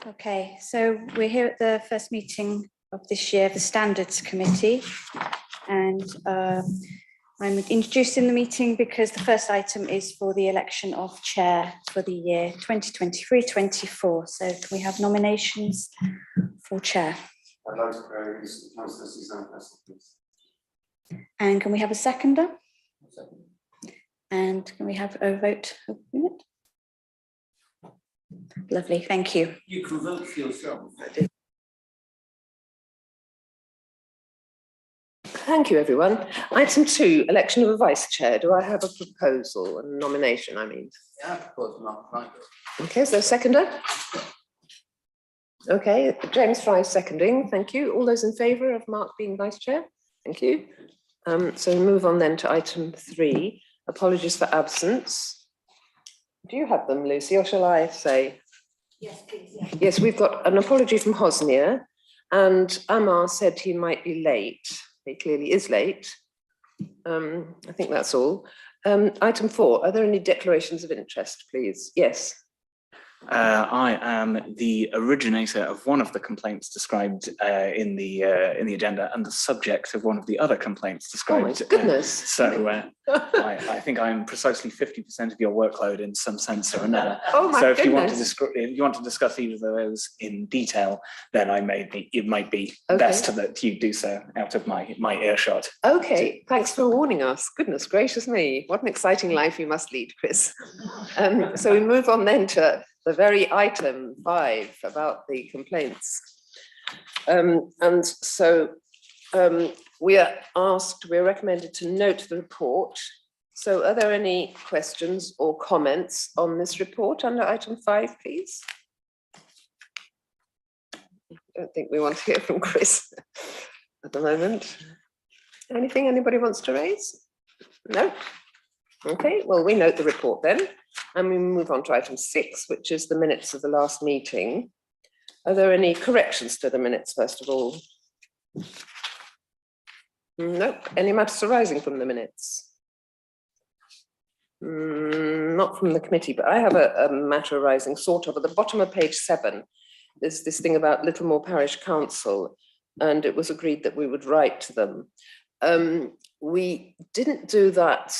Okay, so we're here at the first meeting of this year, the Standards Committee, and I'm introducing the meeting because the first item is for the election of chair for the year 2023-24. So can we have nominations for chair? I'd like to propose Councillor Suzanne Pestle, please. And can we have a seconder? And can we have a vote? Lovely, thank you. You can vote for yourself. Thank you, everyone. Item 2, election of a vice chair. Do I have a proposal, a nomination, I mean? Yeah, of course, Mark Fry. Okay, is there a seconder? Okay, James Fry seconding. Thank you. All those in favour of Mark being vice chair? Thank you. So we move on then to item 3, apologies for absence. Do you have them, Lucy, or shall I say? Yes, please. Yeah. Yes, we've got an apology from Hosnia, and Amar said he might be late. He clearly is late. I think that's all. Item 4, are there any declarations of interest, please? Yes. I am the originator of one of the complaints described in the agenda, and the subject of one of the other complaints described. Oh my goodness! So I think I'm precisely 50% of your workload in some sense or another. Oh my so if goodness! you want to discuss either of those in detail, then it might be Okay. best that you do so out of my earshot. Okay, thanks for warning us. Goodness gracious me, what an exciting life you must lead, Chris. So we move on then to the very item 5 about the complaints. And so we're recommended to note the report. So are there any questions or comments on this report under item 5, please? I don't think we want to hear from Chris at the moment. Anything anybody wants to raise? No? Okay, well, we note the report then, and we move on to item 6, which is the minutes of the last meeting. Are there any corrections to the minutes, first of all? No. Any matters arising from the minutes? Not from the committee, but I have a matter arising sort of at the bottom of page 7. There's this thing about Littlemore Parish Council, and it was agreed that we would write to them. We didn't do that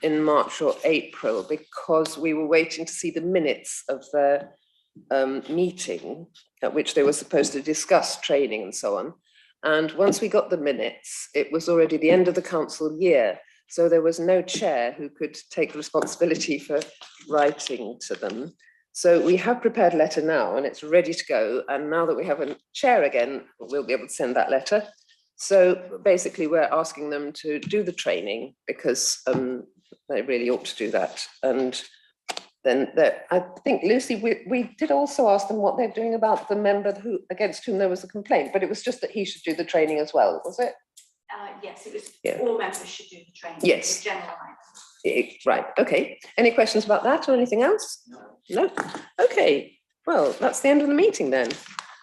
in March or April because we were waiting to see the minutes of their meeting at which they were supposed to discuss training and so on. And once we got the minutes, it was already the end of the council year. So there was no chair who could take responsibility for writing to them. So we have prepared a letter now and it's ready to go. And now that we have a chair again, we'll be able to send that letter. So basically we're asking them to do the training because they really ought to do that. And then I think, Lucy, we did also ask them what they're doing about the member against whom there was a complaint, but it was just that he should do the training as well, was it? Yes, it was all members should do the training. Yes. The general items. Right, okay. Any questions about that or anything else? No? Okay, well, that's the end of the meeting then.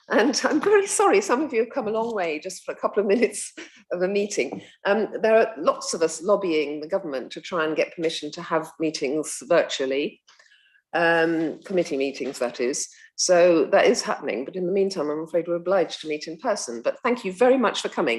And I'm very sorry, some of you have come a long way just for a couple of minutes of a meeting. There are lots of us lobbying the government to try and get permission to have meetings virtually, committee meetings that is. So that is happening, but in the meantime, I'm afraid we're obliged to meet in person. But thank you very much for coming.